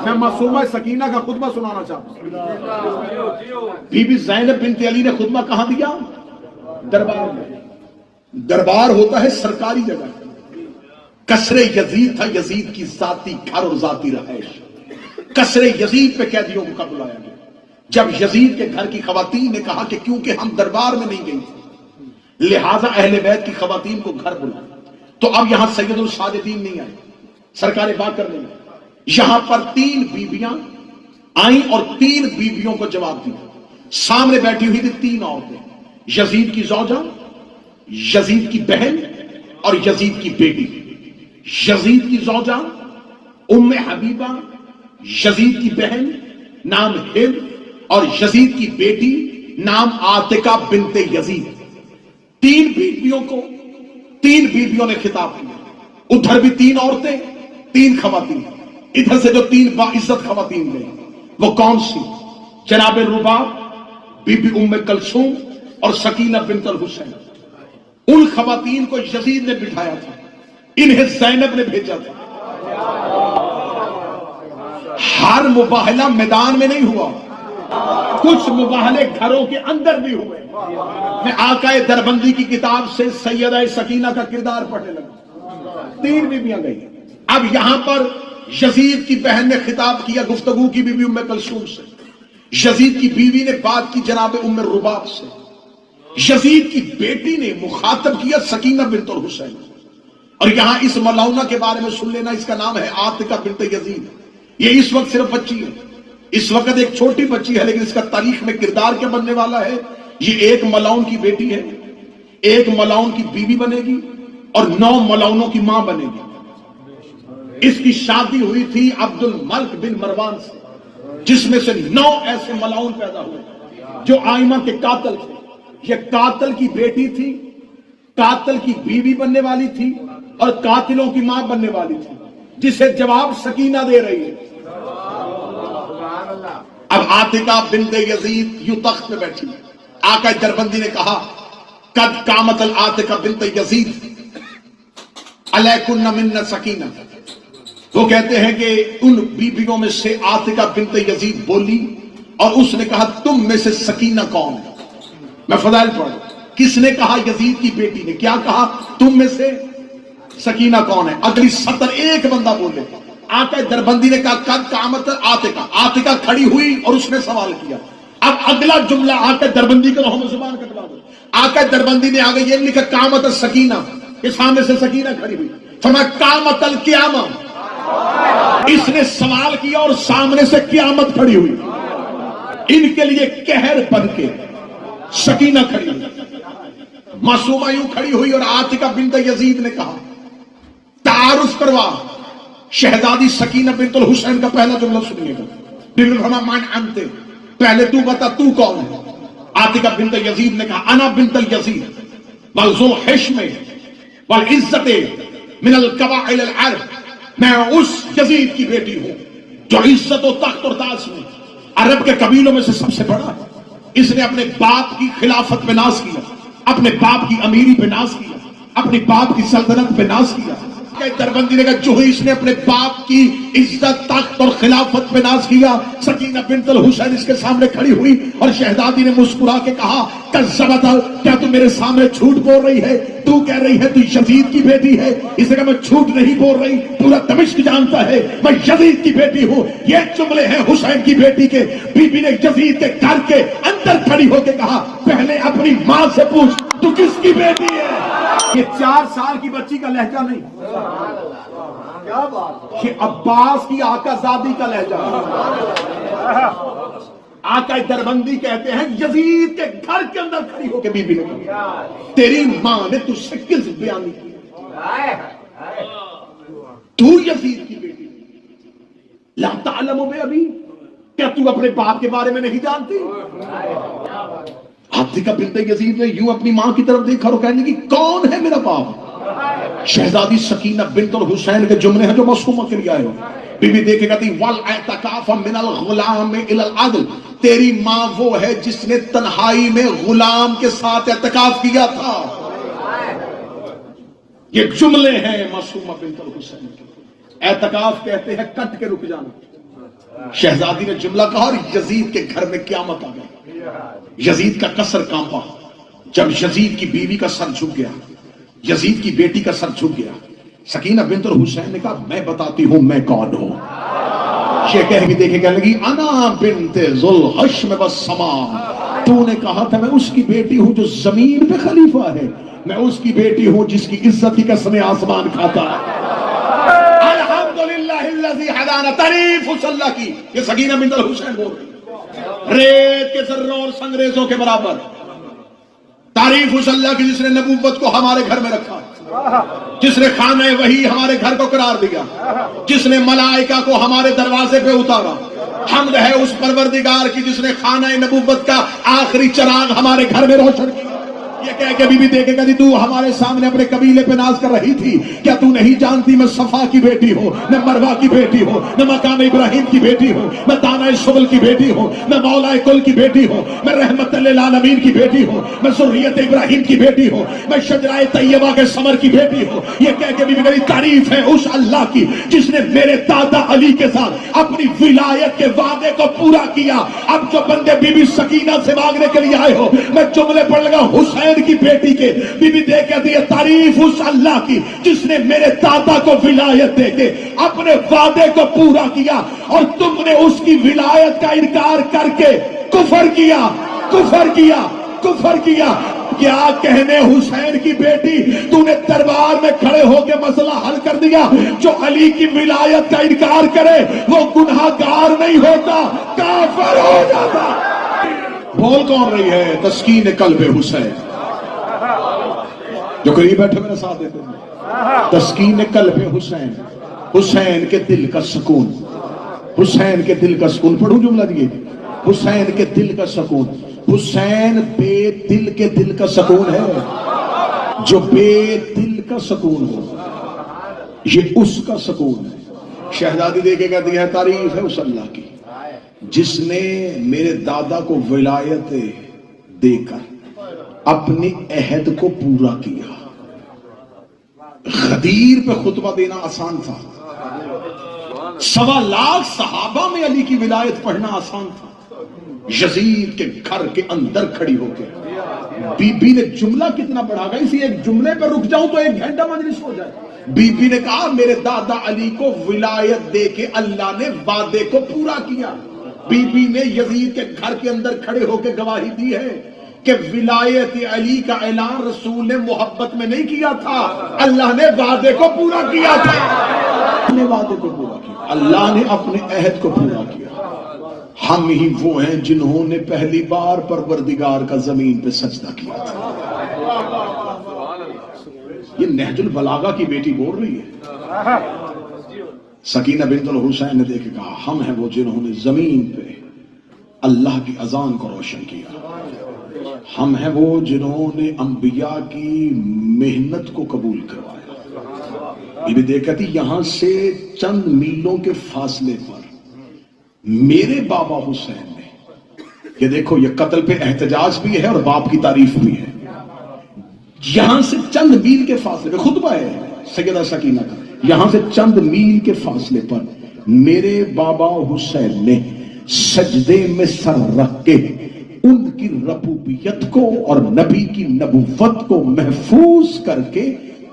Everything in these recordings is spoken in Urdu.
میں معصومہ سکینہ کا خطبہ سنانا چاہتا ہوں۔ بی بی زینب بنت علی نے خطبہ کہاں دیا؟ دربار میں۔ دربار ہوتا ہے سرکاری جگہ۔ قصر یزید تھا، یزید کی ذاتی گھر اور ذاتی رہائش۔ قصر یزید پہ قیدیوں کو بلایا گیا۔ جب یزید کے گھر کی خواتین نے کہا کہ کیونکہ ہم دربار میں نہیں گئی تھی لہذا اہل بیت کی خواتین کو گھر بلائیں، تو اب یہاں سید الساجدین نہیں آئے، سرکار باقر نہیں آئے، یہاں پر 3 بیویاں آئیں اور 3 بیویوں کو جواب دیا۔ سامنے بیٹھی ہوئی تھی 3 عورتیں، یزید کی زوجہ، یزید کی بہن اور یزید کی بیٹی۔ یزید کی زوجہ ام حبیبہ، یزید کی بہن نام ہند اور یزید کی بیٹی نام عاتکہ بنت یزید۔ 3 بیویوں کو 3 بیویوں نے خطاب کیا، ادھر بھی 3 عورتیں 3 خواتین، ادھر سے جو 3 باعزت خواتین گئی وہ کون سی؟ جناب رباب، بی بی ام کلثوم اور سکینہ بنت الحسین۔ ان خواتین کو یزید نے بٹھایا تھا، انہیں زینب نے بھیجا تھا۔ ہر مباہلہ میدان میں نہیں ہوا، کچھ مباہلے گھروں کے اندر بھی ہوئے۔ میں آقا دربندی کی کتاب سے سیدہ سکینہ کا کردار پڑھنے لگا۔ 3 بیویاں گئی۔ اب یہاں پر یزید کی بہن نے خطاب کیا، گفتگو کی بی بی ام کلثوم سے، یزید کی بیوی نے بات کی جناب ام رباب سے، یزید کی بیٹی نے مخاطب کیا سکینہ بنت الحسین۔ اور یہاں اس ملعونہ کے بارے میں سن لینا، اس کا نام ہے عاتکہ بنت یزید۔ یہ اس وقت صرف بچی ہے، اس وقت ایک چھوٹی بچی ہے، لیکن اس کا تاریخ میں کردار کیا بننے والا ہے؟ یہ ایک ملعون کی بیٹی ہے، ایک ملعون کی بیوی بنے گی اور 9 ملعونوں کی ماں بنے گی۔ اس کی شادی ہوئی تھی عبد الملک بن مروان سے، جس میں سے 9 ایسے ملعون پیدا ہوئے جو آئمہ کے قاتل تھے۔ یہ قاتل کی بیٹی تھی، قاتل کی بیوی بننے والی تھی اور قاتلوں کی ماں بننے والی تھی، جسے جواب سکینہ دے رہی ہے۔ اب عاتکہ بنت یزید یوں تخت پہ بیٹھی، آقا دربندی نے کہا قد قامت العاتکہ بنت یزید علیکن من سکینہ۔ وہ کہتے ہیں کہ ان بیویوں میں سے عاتکہ بنت یزید بولی اور اس نے کہا تم میں سے سکینہ کون ہے؟ میں فضائل پڑھوں، کس نے کہا؟ یزید کی بیٹی نے۔ کیا کہا؟ تم میں سے سکینہ کون ہے؟ اگلی سطر ایک بندہ بولے، آقا دربندی نے کہا قد قامت عاتکہ۔ عاتکہ کھڑی ہوئی اور اس نے سوال کیا۔ اب اگلا جملہ آقا دربندی کا رحم زبان کٹوا دو۔ آقا دربندی نے آگے یہ لکھا قامت السکینہ، کے سامنے سے سکینہ کھڑی ہوئی، فرمایا قامت القیامہ۔ اس نے سوال کیا اور سامنے سے قیامت کھڑی ہوئی۔ ان کے لیے قہر بن کے سکینہ کھڑی ہوئی، معصومہ یوں کھڑی ہوئی اور عاتکہ بنت یزید نے کہا تعارف کروا شہزادی سکینہ بنت الحسین کا پہلا جملہ سنیے گا۔ من انت، پہلے تو بتا تو کون ہے؟ عاتکہ بنت یزید نے کہا انا بنت الیزید والذو الحشم والعزت من القبائل العرب، میں اس یزید کی بیٹی ہوں جو عزت و تخت اور تاج میں عرب کے قبیلوں میں سے سب سے بڑا ہے۔ اس نے اپنے باپ کی خلافت پہ ناز کیا، اپنے باپ کی امیری پہ ناز کیا، اپنے باپ کی سلطنت پہ ناز کیا۔ دربندی نے کہا جو ہی اس نے اپنے باپ کی عزت تخت اور خلافت پہ ناز کیا، سکینہ بنت الحسین اس کے سامنے کھڑی ہوئی اور شہزادی نے مسکرا کے کہا کذبت، کیا تو میرے سامنے جھوٹ بول رہی ہے؟ تو کہہ رہی ہے تو یزید کی بیٹی ہے۔ اس نے کہا میں جھوٹ نہیں بول رہی، پورا دمشق جانتا ہے میں یزید کی بیٹی ہوں۔ یہ جملے ہیں حسین کی بیٹی کے۔ بی بی نے یزید کے گھر کے اندر کھڑی ہو کے کہا پہلے اپنی ماں سے پوچھ تو کس کی بیٹی ہے؟ یہ 4 سال کی بچی کا لہجہ نہیں، کیا بات، یہ عباس کی آقا زادی کا لہجہ۔ آقا دربندی کہتے ہیں یزید کے گھر کے اندر کھڑی ہو کے بی بی نے کہا تیری ماں نے تجھ سے کس بیانی کی؟ تو یزید کی بیٹی لا تعلم بے ابی، کیا تو اپنے باپ کے بارے میں نہیں جانتی؟ عاتکہ بنت یزید نے یوں اپنی ماں کی طرف دیکھا اور کہنے کی کون ہے میرا باپ؟ شہزادی سکینہ بنت الحسین کے جملے ہیں جو معصومہ کے لیے آئے ہو۔ بی بی دیکھے کہتی والاعتکاف من الغلام الى العدل، تیری ماں وہ ہے جس نے تنہائی میں غلام کے ساتھ اعتکاف کیا تھا۔ یہ جملے ہیں معصومہ بنت الحسین کے۔ اعتکاف کہتے ہیں کٹ کے رک جانا، شہزادی نے جملہ کہا اور یزید کے گھر میں قیامت آ گئی. یزید کا قصر کانپا. جب یزید کی بیوی کا سر جھک گیا, یزید کی بیٹی کا سر جھک گیا, سکینہ بنت الحسین نے کہا میں بتاتی ہوں میں کون ہوں. یہ کہہ کے دیکھے کہنے لگی انا بنت ذوالحشم والسما, تو نے کہا تھا میں اس کی بیٹی ہوں جو زمین پہ خلیفہ ہے, میں اس کی بیٹی ہوں جس کی عزت کی قسمیں آسمان کھاتا ہے. الحمدللہ الذی ہدانا, تعریف اس اللہ کی. یہ سکینہ بنت الحسین بول رہی, ریت کے ذروں اور سنگریزوں کے برابر. تعریف اس اللہ کی جس نے نبوت کو ہمارے گھر میں رکھا, جس نے خانہ وحی ہمارے گھر کو قرار دیا, جس نے ملائکہ کو ہمارے دروازے پہ اتارا. حمد ہے اس پروردگار کی جس نے خانہ نبوت کا آخری چراغ ہمارے گھر میں روشن کیا. یہ کہہ کے بی بی دیکھے گا تو ہمارے سامنے اپنے قبیلے پہ ناز کر رہی تھی, کیا تو نہیں جانتی میں صفا کی بیٹی ہوں, میں مروہ کی بیٹی ہوں, میں مقام ابراہیم کی بیٹی ہوں, میں دانہ شغل کی بیٹی ہوں, میں مولا کل کی بیٹی ہوں, میں رحمت للعالمین کی بیٹی ہوں, میں ذریت ابراہیم کی بیٹی ہوں, میں شجرہ طیبہ کے ثمر کی بیٹی ہوں. یہ کہہ کے بی بی تعریف ہے اس اللہ کی جس نے میرے دادا علی کے ساتھ اپنی ولایت کے وعدے کو پورا کیا. اب جو بندے بی بی سکینہ سے مانگنے کے لیے آئے ہو, میں جملے پڑھ لگا حسین کی بیٹی کے. بی بی دیکھ کہتی ہے تعریف اس اللہ کی جس نے میرے دادا کو ولایت دے کے اپنے وعدے کو پورا کیا, اور تم نے اس کی ولایت کا انکار کر کے کفر کیا, کفر کیا, کفر کیا. کیا کہنے حسین کی بیٹی, تو نے دربار میں کھڑے ہو کے مسئلہ حل کر دیا. جو علی کی ولایت کا انکار کرے وہ گناہگار نہیں ہوتا, کافر ہو جاتا. بول کون رہی ہے؟ تسکین قلب حسین. جو قریب بیٹھے میرے ساتھ دیتے ہیں, تسکین قلب حسین, حسین کے دل کا سکون, حسین کے دل کا سکون. پڑھوں جملہ دیے, حسین کے دل کا سکون. حسین بے دل کے دل کا سکون ہے, جو بے دل کا سکون ہو یہ اس کا سکون ہے. شہزادی دیکھے کہتی ہے تعریف ہے اس اللہ کی جس نے میرے دادا کو ولایت دے کر اپنے عہد کو پورا کیا. غدیر پہ خطبہ دینا آسان تھا, 1.25 لاکھ صحابہ میں علی کی ولایت پڑھنا آسان تھا. یزید کے گھر کے اندر کھڑی ہو کے بی بی نے جملہ کتنا پڑھا گا, اسی ایک جملے پہ رک جاؤں تو 1 گھنٹہ مجلس ہو جائے. بی بی نے کہا میرے دادا علی کو ولایت دے کے اللہ نے وعدے کو پورا کیا. بی بی نے یزید کے گھر کے اندر کھڑے ہو کے گواہی دی ہے کہ ولایت علی کا اعلان رسول نے محبت میں نہیں کیا تھا, اللہ نے وعدے کو پورا کیا تھا. اللہ نے وعدے کو پورا کیا, اللہ نے اپنے عہد کو پورا کیا. ہم ہی وہ ہیں جنہوں نے پہلی بار پروردگار کا زمین پہ سجدہ کیا تھا. یہ نہج البلاغہ کی بیٹی بول رہی ہے. سکینہ بنت الحسین نے دیکھ کہا ہم ہیں وہ جنہوں نے زمین پہ اللہ کی اذان کو روشن کیا. ہم ہیں وہ جنہوں نے انبیاء کی محنت کو قبول کروایا. یہ بھی دیکھتی یہاں سے چند میلوں کے فاصلے پر میرے بابا حسین نے, یہ دیکھو یہ قتل پہ احتجاج بھی ہے اور باپ کی تعریف بھی ہے. یہاں سے چند میل کے فاصلے پہ خطبہ ہے سیدہ سکینہ کا, یہاں سے چند میل کے فاصلے پر میرے بابا حسین نے سجدے میں سر رکھ کے ان کی ربوبیت کو اور نبی کی نبوت کو محفوظ کر کے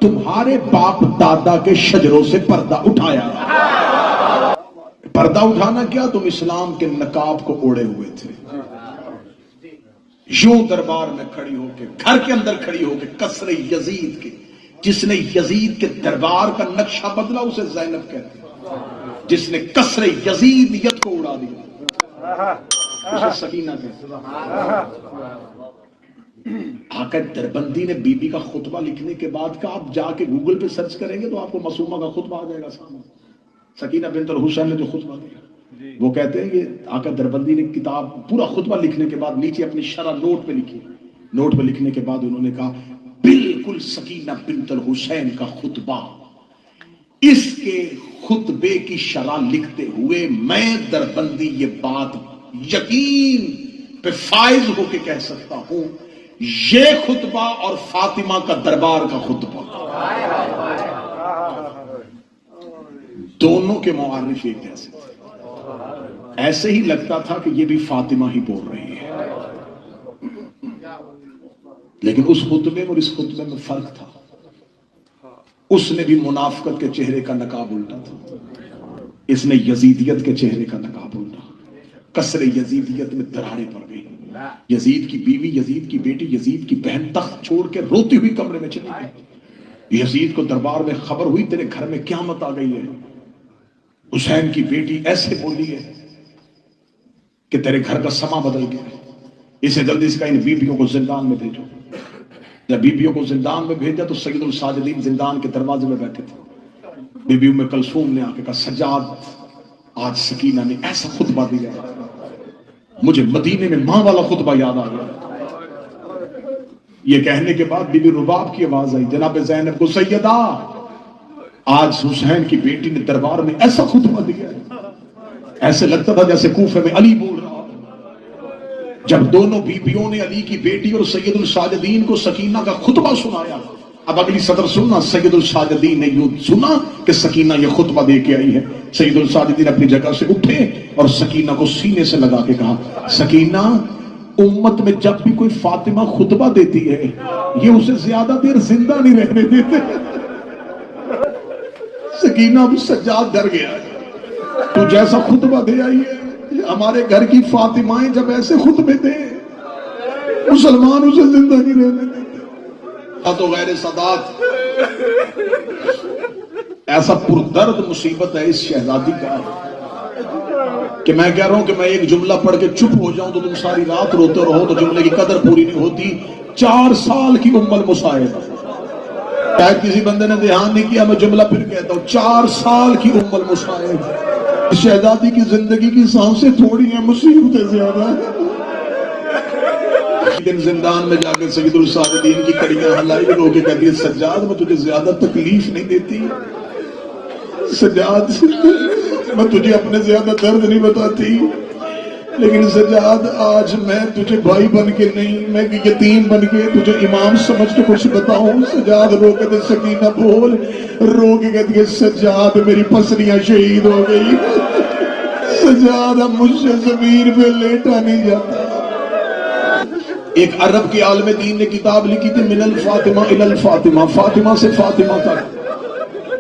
تمہارے باپ دادا کے شجروں سے پردہ اٹھایا. پردہ اٹھانا کیا, تم اسلام کے نقاب کو اوڑے ہوئے تھے. یوں دربار میں کھڑی ہو کے, گھر کے اندر کھڑی ہو کے قصر یزید کے, جس نے یزید کے دربار کا نقشہ بدلا اسے زینب کہتے ہیں, جس نے قصر یزیدیت کو اڑا دیا اسے سکینہ کہتے ہیں. آقا دربندی نے بی بی کا خطبہ لکھنے کے بعد کہا آپ جا کے گوگل پہ سرچ کریں گے تو آپ کو معصومہ کا خطبہ آ جائے گا سامنے. سکینہ بنت الحسین نے جو خطبہ دیا وہ کہتے ہیں کہ آقا دربندی نے کتاب پورا خطبہ لکھنے کے بعد نیچے اپنی شرح نوٹ پہ لکھی. نوٹ پہ لکھنے کے بعد انہوں نے کہا بالکل سکینہ بنت الحسین کا خطبہ, اس کے خطبے کی شرح لکھتے ہوئے میں دربندی یہ بات یقین پہ فائز ہو کے کہہ سکتا ہوں, یہ خطبہ اور فاطمہ کا دربار کا خطبہ دونوں کے معرف ایک جیسے. ایسے ہی لگتا تھا کہ یہ بھی فاطمہ ہی بول رہی ہے، لیکن اس خطبے اور اس خطبے میں فرق تھا۔ اس نے بھی منافقت کے چہرے کا نقاب الٹا تھا، اس نے یزیدیت کے چہرے کا نقاب الٹا۔ کسر یزیدیت میں دراڑیں پڑ گئی۔ یزید کی بیوی، یزید کی بیٹی، یزید کی بہن تخت چھوڑ کے روتی ہوئی کمرے میں چلی گئی۔ یزید کو دربار میں خبر ہوئی تیرے گھر میں قیامت آ گئی ہے۔ حسین کی بیٹی ایسے بولی ہے کہ تیرے گھر کا سما بدل گیا ہے، اسے جلدی سے کہا ان بیویوں کو زندان میں بھیجو۔ جب بیویوں کو زندان میں بھیجا تو سید الساجدین زندان کے دروازے میں بیٹھے تھے۔ بی ام کلثوم نے آ کے کہا سجاد آج سکینہ نے ایسا خطبہ دیا، مجھے مدینے میں ماں والا خطبہ یاد آ گیا۔ یہ کہنے کے بعد بی بی رباب کی آواز آئی، جناب زینب کو سیدہ آج حسین کی بیٹی نے دربار میں ایسا خطبہ دیا ہے، ایسے لگتا تھا جیسے کوفے میں علی بول رہا۔ جب دونوں بیویوں نے علی کی بیٹی اور سید الساجدین کو سکینہ کا خطبہ سنایا، اب اگلی سطر سننا، سید الساجدین نے یوں سنا کہ سکینہ یہ خطبہ دے کے آئی ہے۔ سید الساجدین اپنی جگہ سے اٹھے اور سکینہ کو سینے سے لگا کے کہا سکینہ امت میں جب بھی کوئی فاطمہ خطبہ دیتی ہے یہ اسے زیادہ دیر زندہ نہیں رہنے دیتے۔ سکینہ اب سجاد ڈر گیا، تو جیسا خطبہ دے آئی ہے ہمارے گھر کی فاطمائیں جب ایسے خطبے دیں مسلمان اسے زندہ نہیں رہنے دیتے۔ تو غیر سادات ایسا پردرد مصیبت ہے اس شہزادی کا کہ میں کہہ رہا ہوں کہ میں ایک جملہ پڑھ کے چپ ہو جاؤں تو تم ساری رات روتے رہو تو جملے کی قدر پوری نہیں ہوتی۔ 4 سال کی ام المصائب، شاید کسی بندے نے دھیان نہیں کیا، میں جملہ پھر کہتا ہوں، 4 سال کی ام المصائب۔ شہزادی کی زندگی کی سانسیں تھوڑی ہیں، مصیبتیں زیادہ ہیں۔ دن زندان میں جا کے سید الساجدین کی کڑیاں ہلائی رو کے کہتی ہے سجاد میں تجھے زیادہ تکلیف نہیں دیتی، سجاد میں تجھے اپنے زیادہ درد نہیں بتاتی، لیکن سجاد آج میں تجھے بھائی بن کے نہیں، میں یتیم بن کے تجھے امام سمجھ کے کچھ بتاؤں۔ سجاد رو کے سکینہ بول، رو کے کہتی ہے سجاد میری پسلیاں شہید ہو گئی، سجاد اب مجھ سے زمین پہ لیٹا نہیں جاتا۔ ایک عرب کے عالم دین نے کتاب لکھی تھی من الفاطمہ الی الفاطمہ، فاطمہ سے فاطمہ تک۔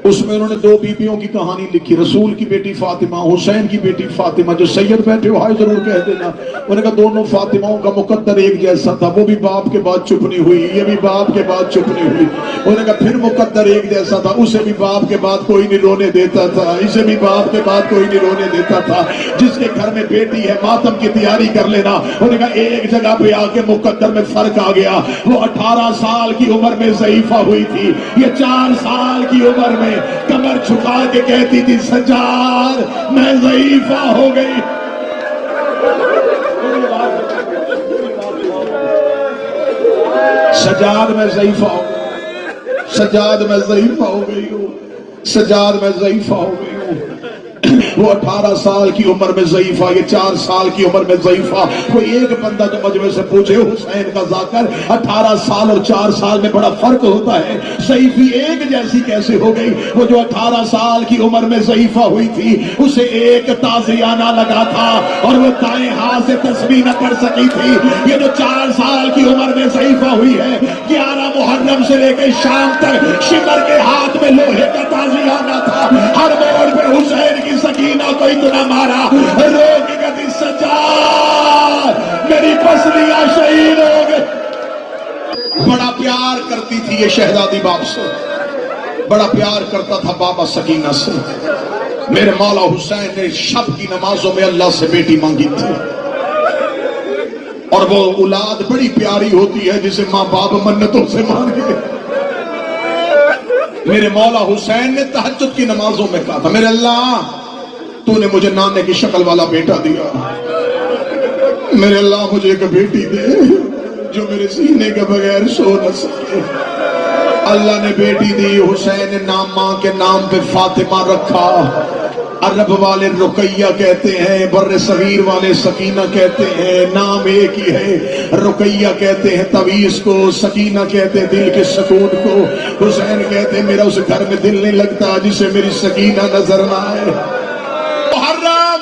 اس میں انہوں نے 2 بیویوں کی کہانی لکھی، رسول کی بیٹی فاطمہ، حسین کی بیٹی فاطمہ۔ جو سید بیٹھے ہو ہائے ضرور کہہ دینا، انہوں نے کہا دونوں فاطمہوں کا مقدر ایک جیسا تھا، وہ بھی باپ کے بعد چپ نہیں ہوئی، یہ بھی باپ کے بعد چپ نہیں ہوئی۔ انہوں نے کہا پھر مقدر ایک جیسا تھا، اسے بھی باپ کے بعد کوئی نہیں رونے دیتا تھا، اسے بھی باپ کے بعد کوئی نہیں رونے دیتا تھا۔ جس کے گھر میں بیٹی ہے ماتم کی تیاری کر لینا۔ انہوں نے کہا ایک جگہ پہ آ کے مقدر میں فرق آ گیا، وہ 18 سال کی عمر میں ضعیفہ ہوئی تھی، یہ 4 سال کی عمر میں کمر چھکا کے کہتی تھی سجاد میں ضعیفہ ہو گئی۔ سجاد میں ضعیفہ ہو گئی، سجاد میں ضعیفہ ہو گئی ہوں، سجاد میں ضعیفہ ہو گئی ہوں۔ وہ 18 سال کی عمر میں ضعیفہ، یہ 4 سال کی عمر میں ضعیفہ۔ کوئی ایک بندہ تو مجمع سے پوچھے حسین کا ذاکر 18 سال اور 4 سال میں بڑا فرق ہوتا ہے، ضعیفی ایک جیسی کیسے ہو گئی؟ وہ جو 18 سال کی عمر میں ضعیفہ ہوئی تھی اسے ایک تازیانہ لگا تھا اور وہ دائیں ہاتھ سے تسبیح نہ کر سکی تھی۔ یہ جو 4 سال کی عمر میں ضعیفہ ہوئی ہے 11 محرم سے لے کے شام تک شکر کے ہاتھ میں لوہے کا تازیانہ تھا، ہر موڑ پہ حسین کی سکینہ کو اتنا مارا رو کے کہتی سجاد میری پسلیاں شہید ہو گئے۔ بڑا پیار کرتی تھی یہ شہزادی باپ سے، بڑا پیار کرتا تھا بابا سکینہ سے۔ میرے مولا حسین نے شب کی نمازوں میں اللہ سے بیٹی مانگی تھی، اور وہ اولاد بڑی پیاری ہوتی ہے جسے ماں باپ منتوں سے مانگے۔ میرے مولا حسین نے تہجد کی نمازوں میں کہا تھا میرے اللہ تو نے مجھے نانے کی شکل والا بیٹا دیا، میرے اللہ مجھے ایک بیٹی دے جو میرے سینے کے بغیر سو نہ سکے۔ اللہ نے بیٹی دی، حسین نے نام ماں کے نام پہ فاطمہ رکھا۔ عرب والے رقیہ کہتے ہیں، بر صغیر والے سکینہ کہتے ہیں، نام ایک ہی ہے۔ رقیہ کہتے ہیں تعویذ کو، سکینہ کہتے ہیں دل کے سکون کو۔ حسین کہتے ہیں میرا اس گھر میں دل نہیں لگتا جسے میری سکینہ نظر نہ آئے۔ محرم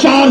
4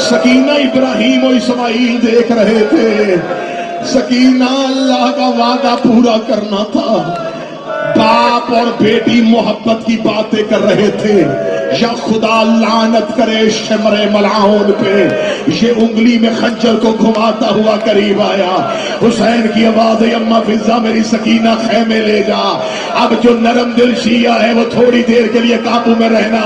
سکینہ ابراہیم و اسماعیل دیکھ رہے تھے. سکینہ اللہ کا وعدہ پورا کرنا تھا. باپ اور بیٹی محبت کی باتیں کر رہے تھے. یا خدا لعنت کرے شمر ملعون پہ، یہ انگلی میں خنجر کو گھماتا ہوا قریب آیا. حسین کی آواز ہے اماں فضہ میری سکینہ خیمے لے جا. اب جو نرم دل شیعہ ہے وہ تھوڑی دیر کے لیے قابو میں رہنا.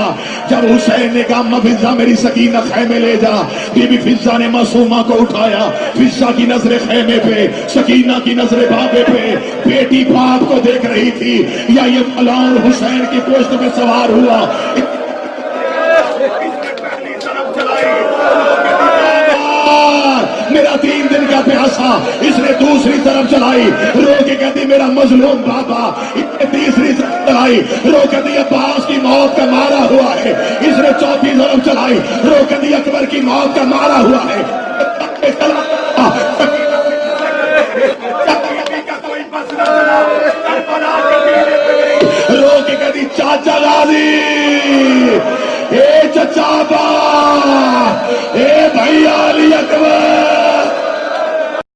جب حسین نے کہا اماں فضہ میری سکینہ خیمے لے جا، بی بی فضہ نے معصومہ کو اٹھایا. فضہ کی نظر خیمے پہ، سکینہ کی نظر بابے پہ. بیٹی باپ کو دیکھ رہی تھی یا یہ فلان حسین کی پشت میں سوار ہوا. میرا 3 دن کا پیاسا، اس نے دوسری طرف چلائی، رو کے کہتی میرا مظلوم بابا. اس نے تیسری طرف چلائی، رو کہتی عباس کی موت کا مارا ہوا ہے. اس نے چوتھی طرف چلائی، رو کہتی اکبر کی موت کا مارا ہوا ہے. رو کے کہتی چاچا غازی، اے چچا